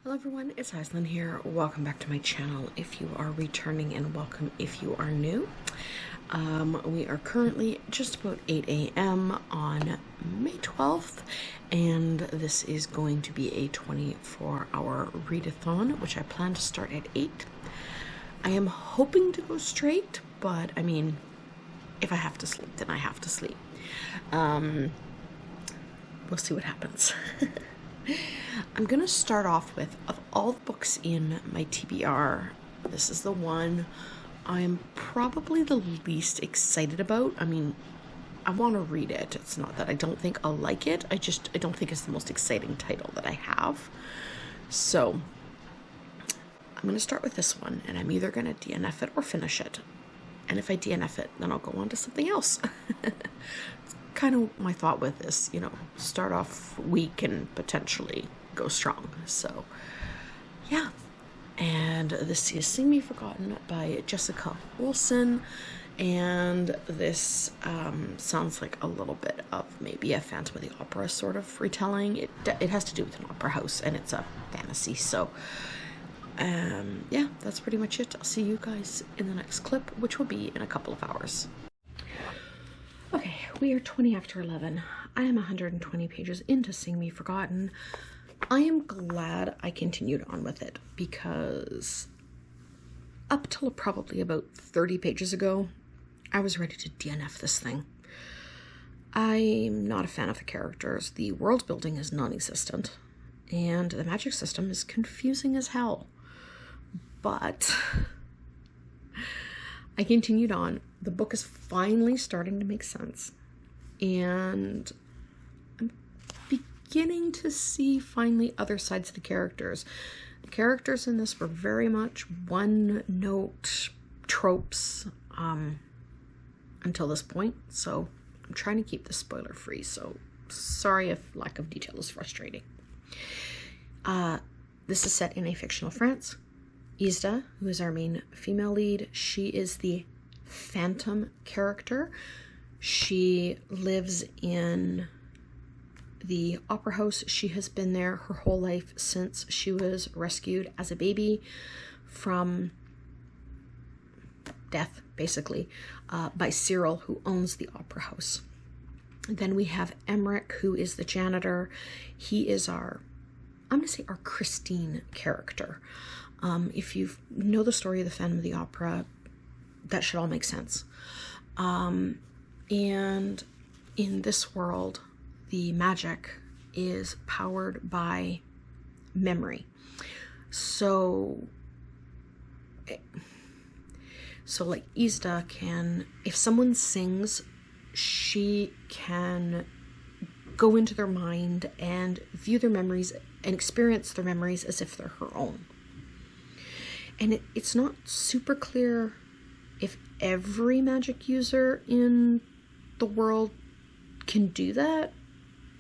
Hello everyone, it's Aislinn here. Welcome back to my channel if you are returning, and welcome if you are new. We are currently just about 8 a.m. on May 12th, and this is going to be a 24-hour readathon, which I plan to start at 8. I am hoping to go straight, but I mean, if I have to sleep, then I have to sleep. We'll see what happens. I'm gonna start off with, of all the books in my TBR, this is the one I'm probably the least excited about. I mean, I want to read it. It's not that I don't think I'll like it. I don't think it's the most exciting title that I have. So I'm gonna start with this one, and I'm either gonna DNF it or finish it. And if I DNF it, then I'll go on to something else. It's kind of my thought with this, you know, start off weak and potentially go strong. So yeah. And this is Sing Me Forgotten by Jessica Olsen, and this sounds like a little bit of maybe a Phantom of the Opera sort of retelling. It has to do with an opera house, and it's a fantasy. So yeah, that's pretty much it. I'll see you guys in the next clip, which will be in a couple of hours. Okay, we are 20 after 11. I am 120 pages into Sing Me Forgotten. I am glad I continued on with it, because up till probably about 30 pages ago, I was ready to DNF this thing. I'm not a fan of the characters. The world building is non-existent, and the magic system is confusing as hell. But I continued on. The book is finally starting to make sense, and I'm beginning to see finally other sides of the characters. The characters in this were very much one-note tropes until this point, so I'm trying to keep this spoiler-free, so sorry if lack of detail is frustrating. This is set in a fictional France. Isda, who is our main female lead, she is the phantom character. She lives in the opera house. She has been there her whole life since she was rescued as a baby from death, basically, by Cyril, who owns the opera house. Then we have Emmerich, who is the janitor. He is our, I'm going to say, our Christine character. If you know the story of the Phantom of the Opera, that should all make sense. And in this world, the magic is powered by memory. So like Isda can, if someone sings, she can go into their mind and view their memories and experience their memories as if they're her own. And it's not super clear if every magic user in the world can do that,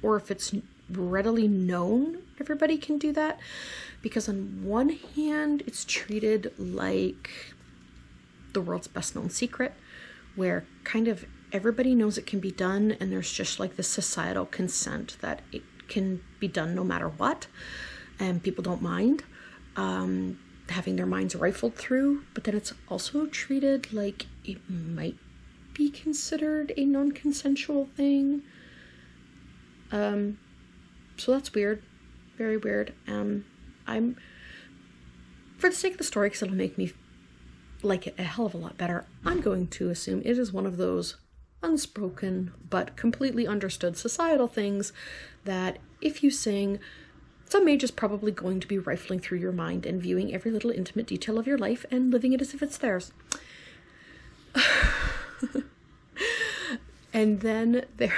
or if it's readily known everybody can do that, because on one hand it's treated like the world's best known secret, where kind of everybody knows it can be done, and there's just like this societal consent that it can be done no matter what, and people don't mind having their minds rifled through. But then it's also treated like it might be considered a non-consensual thing. So that's weird, very weird. I'm, for the sake of the story, because it'll make me like it a hell of a lot better, I'm going to assume it is one of those unspoken but completely understood societal things that if you sing, some mage is probably going to be rifling through your mind and viewing every little intimate detail of your life and living it as if it's theirs. And then there...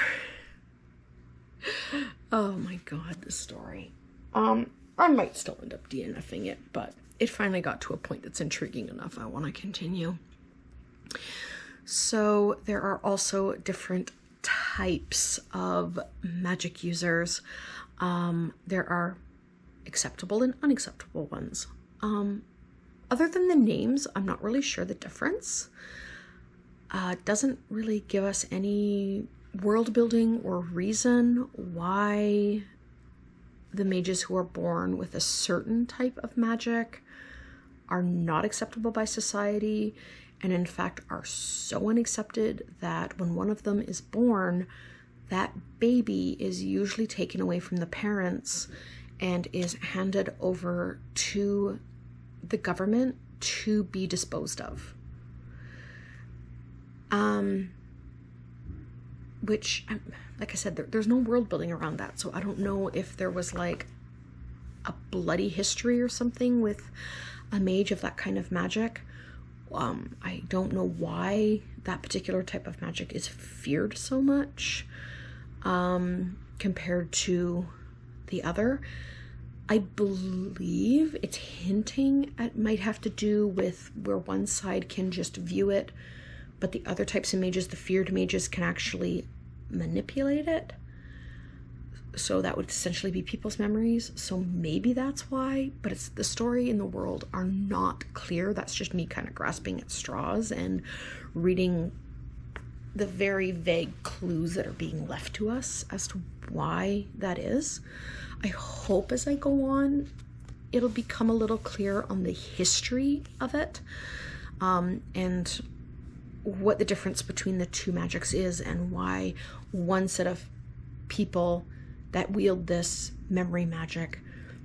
Oh my god, this story. I might still end up DNFing it, but it finally got to a point that's intriguing enough. I want to continue. So there are also different types of magic users. There are acceptable and unacceptable ones. Other than the names, I'm not really sure the difference. It doesn't really give us any world building or reason why the mages who are born with a certain type of magic are not acceptable by society, and in fact are so unaccepted that when one of them is born, that baby is usually taken away from the parents and is handed over to the government to be disposed of. Which, like I said, there's no world building around that, so I don't know if there was like a bloody history or something with a mage of that kind of magic. I don't know why that particular type of magic is feared so much compared to the other. I believe it's hinting it might have to do with where one side can just view it, but the other types of mages, the feared mages, can actually manipulate it. So that would essentially be people's memories. So maybe that's why, but it's the story and the world are not clear. That's just me kind of grasping at straws and reading the very vague clues that are being left to us as to why that is. I hope as I go on, it'll become a little clearer on the history of it, and what the difference between the two magics is, and why one set of people that wield this memory magic,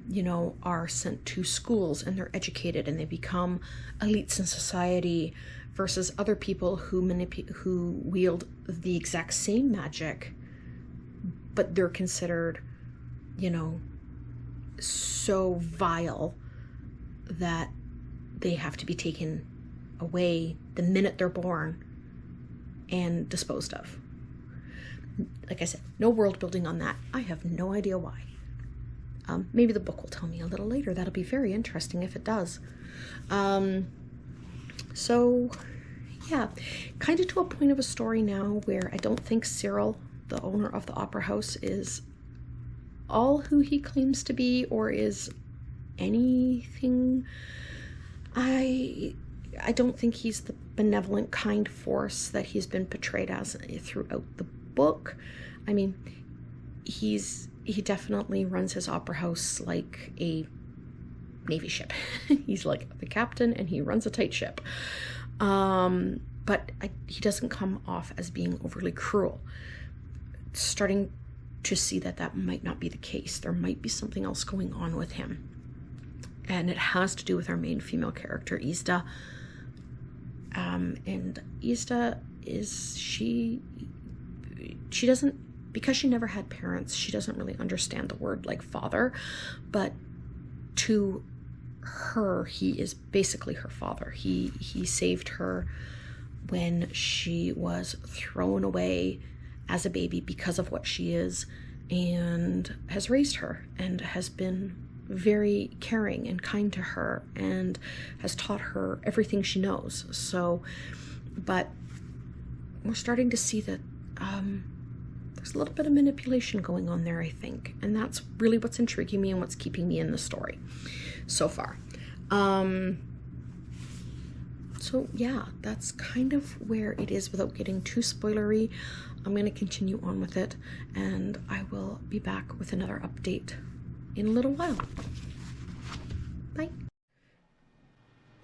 you know, are sent to schools and they're educated and they become elites in society, versus other people who wield the exact same magic, but they're considered, you know, so vile that they have to be taken away the minute they're born and disposed of. Like I said, no world building on that. I have no idea why. Maybe the book will tell me a little later. That'll be very interesting if it does. So, yeah, kind of to a point of a story now where I don't think Cyril, the owner of the opera house, is all who he claims to be, or is anything. I don't think he's the benevolent, kind force that he's been portrayed as throughout the book. I mean, he definitely runs his opera house like a Navy ship. He's like the captain and he runs a tight ship. But he doesn't come off as being overly cruel. Starting to see that might not be the case. There might be something else going on with him. And it has to do with our main female character, Ista. And Ista she doesn't, because she never had parents, she doesn't really understand the word like father, but to her, he is basically her father. He saved her when she was thrown away as a baby because of what she is, and has raised her and has been very caring and kind to her and has taught her everything she knows. So, but we're starting to see that there's a little bit of manipulation going on there, I think, and that's really what's intriguing me and what's keeping me in the story so far. So yeah, that's kind of where it is without getting too spoilery. I'm going to continue on with it, and I will be back with another update in a little while. Bye.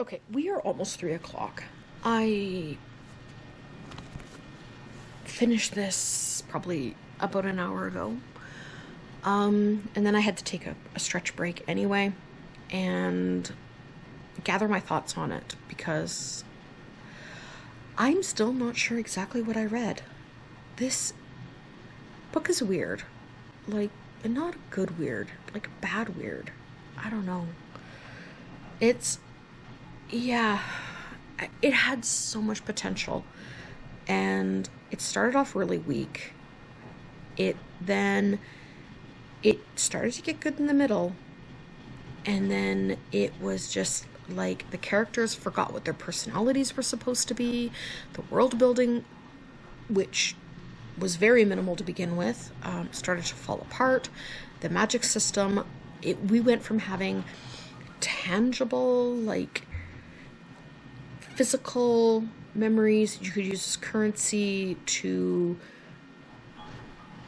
Okay, we are almost 3 o'clock. I finished this probably about an hour ago. And then I had to take a stretch break anyway and gather my thoughts on it, because I'm still not sure exactly what I read. This book is weird. Like, not a good weird, like bad weird. I don't know. Yeah, it had so much potential, and it started off really weak. Then it started to get good in the middle, and then it was just like the characters forgot what their personalities were supposed to be. The world building, which was very minimal to begin with, started to fall apart. The magic system, we went from having tangible, like physical memories you could use as currency, to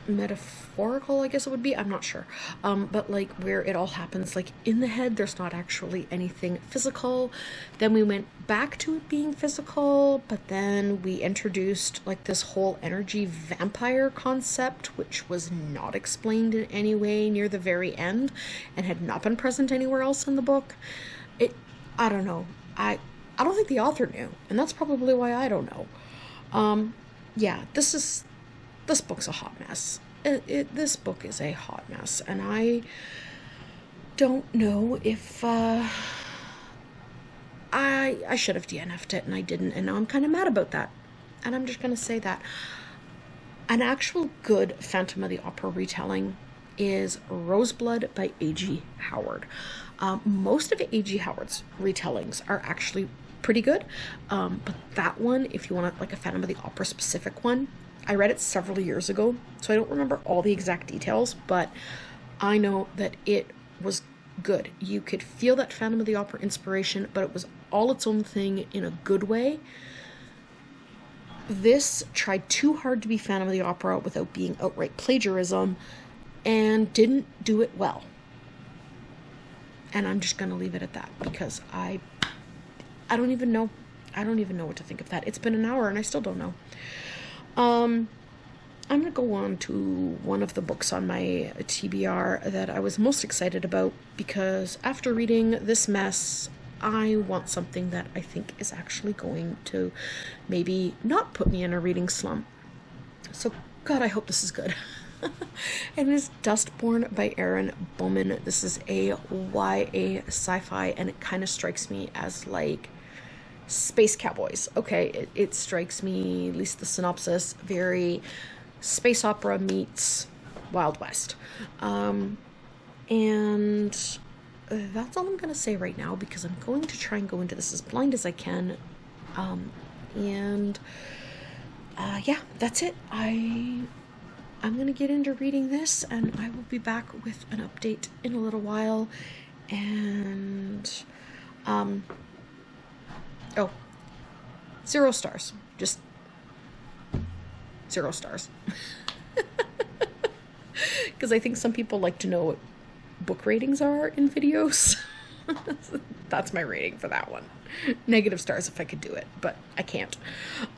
metaphorical, I guess it would be, I'm not sure, but like where it all happens like in the head, there's not actually anything physical. Then we went back to it being physical, but then we introduced like this whole energy vampire concept, which was not explained in any way near the very end and had not been present anywhere else in the book. I don't know, I don't think the author knew, and that's probably why I don't know. Yeah, this book's a hot mess. This book is a hot mess, and I don't know if I should have DNF'd it, and I didn't, and now I'm kind of mad about that. And I'm just going to say that an actual good Phantom of the Opera retelling is Roseblood by A.G. Howard. Most of A.G. Howard's retellings are actually pretty good, but that one, if you want like a Phantom of the Opera specific one, I read it several years ago, so I don't remember all the exact details, but I know that it was good. You could feel that Phantom of the Opera inspiration, but it was all its own thing in a good way. This tried too hard to be Phantom of the Opera without being outright plagiarism, and didn't do it well. And I'm just going to leave it at that, because I don't even know. I don't even know what to think of that. It's been an hour and I still don't know. I'm going to go on to one of the books on my TBR that I was most excited about, because after reading this mess, I want something that I think is actually going to maybe not put me in a reading slump. So, God, I hope this is good. It is Dustborn by Erin Bowman. This is a YA sci-fi, and it kind of strikes me as like space cowboys. Okay, it strikes me, at least the synopsis, very space opera meets Wild West. And that's all I'm going to say right now, because I'm going to try and go into this as blind as I can. Yeah, that's it. I'm going to get into reading this, and I will be back with an update in a little while. And, 0 stars. Just 0 stars. Because I think some people like to know what book ratings are in videos. That's my rating for that one. Negative stars if I could do it, but I can't.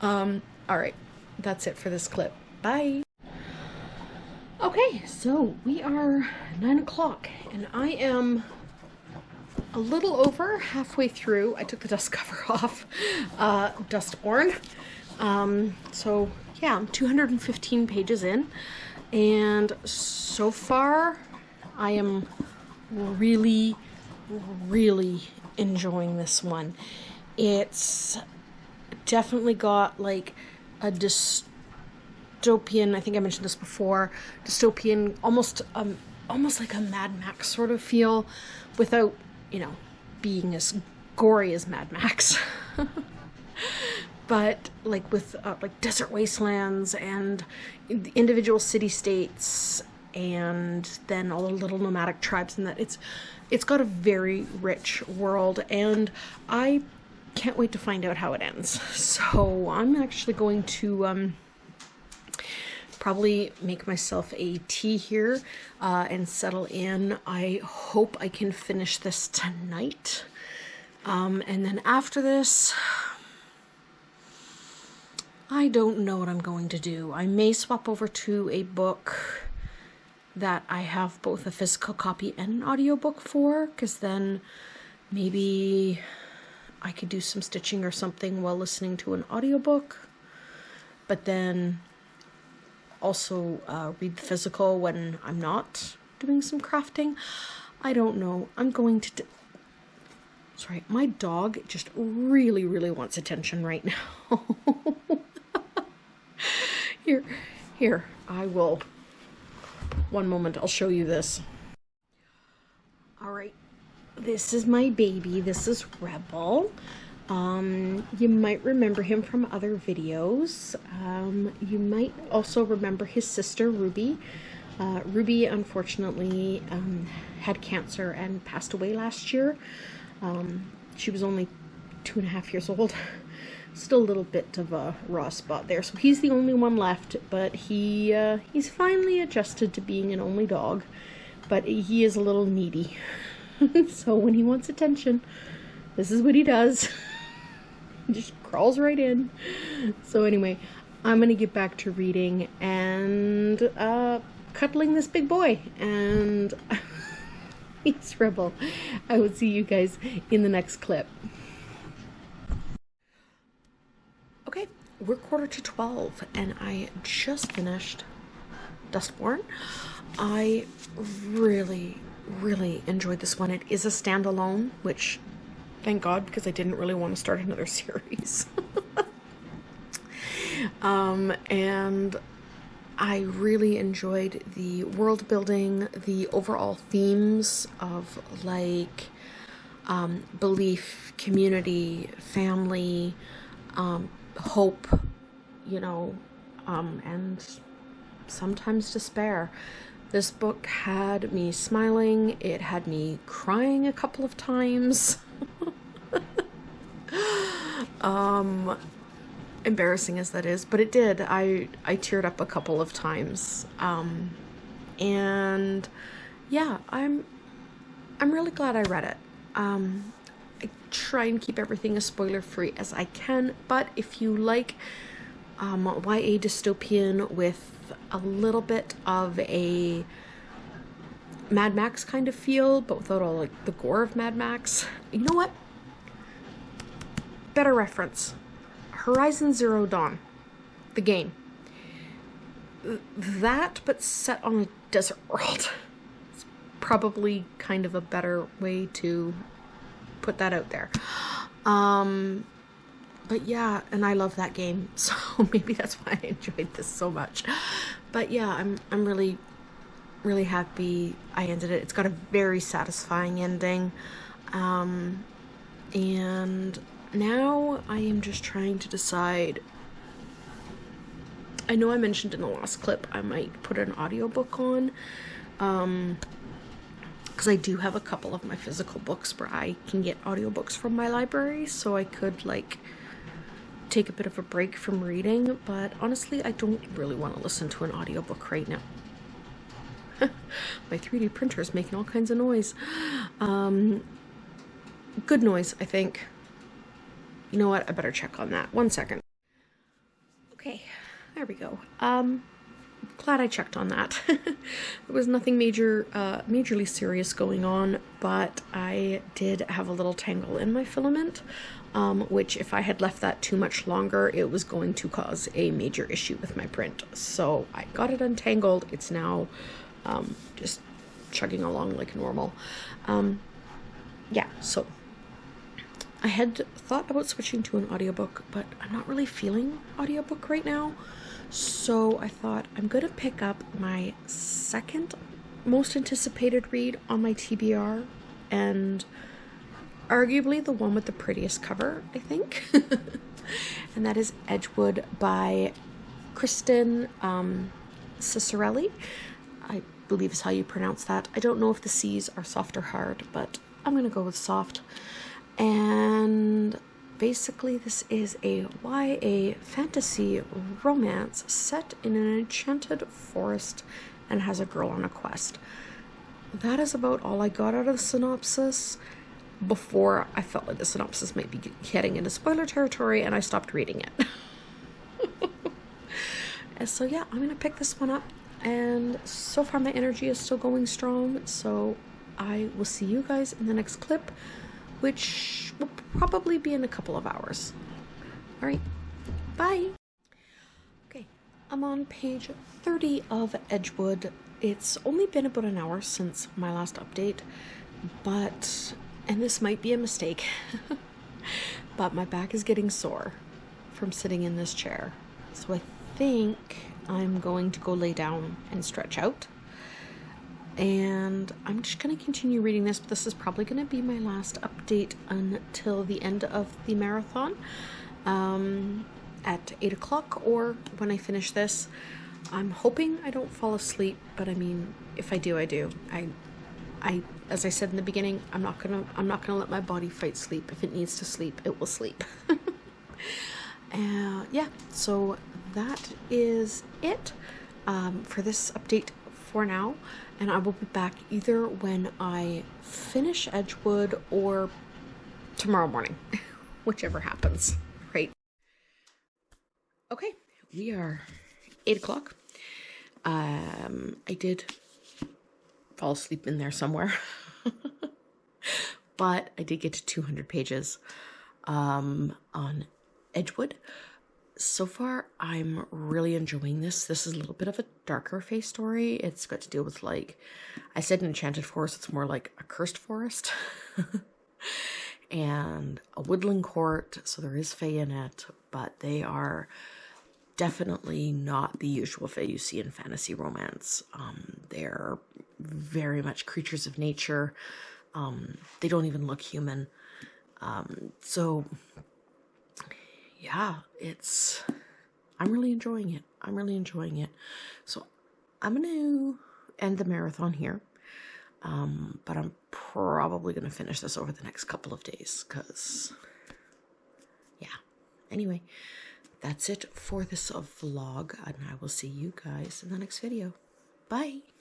Alright, that's it for this clip. Bye! Okay, so we are 9 o'clock, and I am a little over halfway through. I took the dust cover off Dustborn. So yeah, I'm 215 pages in, and so far I am really, really enjoying this one. It's definitely got like a dystopian, I think I mentioned this before, dystopian, almost like a Mad Max sort of feel, without, being as gory as Mad Max. But like with like desert wastelands and individual city-states, and then all the little nomadic tribes, and that it's got a very rich world, and I can't wait to find out how it ends. So I'm actually going to probably make myself a tea here and settle in. I hope I can finish this tonight. And then after this, I don't know what I'm going to do. I may swap over to a book that I have both a physical copy and an audiobook for, because then maybe I could do some stitching or something while listening to an audiobook, but then also read the physical when I'm not doing some crafting. I don't know. I'm going to sorry, my dog just really, really wants attention right now. Here, I will. One moment, I'll show you this. Alright, this is my baby. This is Rebel. You might remember him from other videos. You might also remember his sister, Ruby. Ruby, unfortunately, had cancer and passed away last year. She was only 2.5 years old. Still a little bit of a raw spot there. So he's the only one left, but he's finally adjusted to being an only dog. But he is a little needy. So when he wants attention, this is what he does. He just crawls right in. So anyway, I'm going to get back to reading and cuddling this big boy. And he's Rebel. I will see you guys in the next clip. Okay, we're 11:45 and I just finished Dustborn. I really enjoyed this one. It is a standalone, which thank God, because I didn't really want to start another series. And I really enjoyed the world building, the overall themes of like belief, community, family, hope, you know, and sometimes despair. This book had me smiling. It had me crying a couple of times. Embarrassing as that is, but it did. I teared up a couple of times. And yeah, I'm really glad I read it. I try and keep everything as spoiler free as I can, but if you like YA dystopian with a little bit of a Mad Max kind of feel, but without all like the gore of Mad Max, you know what? Better reference. Horizon Zero Dawn. The game. That, but set on a desert world. It's probably kind of a better way to put that out there. But yeah, and I love that game, so maybe that's why I enjoyed this so much. But yeah, I'm really happy I ended it. It's got a very satisfying ending. And now I am just trying to decide. I know I mentioned in the last clip I might put an audiobook on, because I do have a couple of my physical books where I can get audiobooks from my library, so I could like take a bit of a break from reading, but honestly I don't really want to listen to an audiobook right now. My 3D printer is making all kinds of noise. Good noise, I think. You know what? I better check on that. 1 second. Okay, there we go. Glad I checked on that. There was nothing majorly serious going on, but I did have a little tangle in my filament, which if I had left that too much longer, it was going to cause a major issue with my print. So I got it untangled. It's now just chugging along like normal. Yeah, so I had thought about switching to an audiobook, but I'm not really feeling audiobook right now. So I thought I'm going to pick up my second most anticipated read on my TBR, and arguably the one with the prettiest cover, I think. And that is Edgewood by Kristen Cicerelli. I believe is how you pronounce that. I don't know if the C's are soft or hard, but I'm going to go with soft. And basically this is a YA fantasy romance set in an enchanted forest and has a girl on a quest. That is about all I got out of the synopsis before I felt like the synopsis might be heading into spoiler territory and I stopped reading it. And so yeah, I'm gonna pick this one up, and so far my energy is still going strong, so I will see you guys in the next clip, which will probably be in a couple of hours. All right, bye. Okay, I'm on page 30 of Edgewood. It's only been about an hour since my last update, but, and this might be a mistake, but my back is getting sore from sitting in this chair. So I think I'm going to go lay down and stretch out. And I'm just going to continue reading this, but this is probably going to be my last update until the end of the marathon at 8 o'clock, or when I finish this. I'm hoping I don't fall asleep, but I mean, if I do, I do. I as I said in the beginning, I'm not gonna let my body fight sleep. If it needs to sleep, it will sleep. Yeah, so that is it for this update for now, and I will be back either when I finish Edgewood or tomorrow morning, whichever happens, right? Okay, we are 8 o'clock. I did fall asleep in there somewhere, but I did get to 200 pages on Edgewood. So far, I'm really enjoying this. This is a little bit of a darker face story. It's got to deal with, like, I said an enchanted forest. It's more like a cursed forest. And a woodland court, so there is fae in it, but they are definitely not the usual fae you see in fantasy romance. They're very much creatures of nature. They don't even look human. So yeah, I'm really enjoying it. I'm really enjoying it. So I'm going to end the marathon here. But I'm probably going to finish this over the next couple of days because, yeah. Anyway, that's it for this vlog, and I will see you guys in the next video. Bye.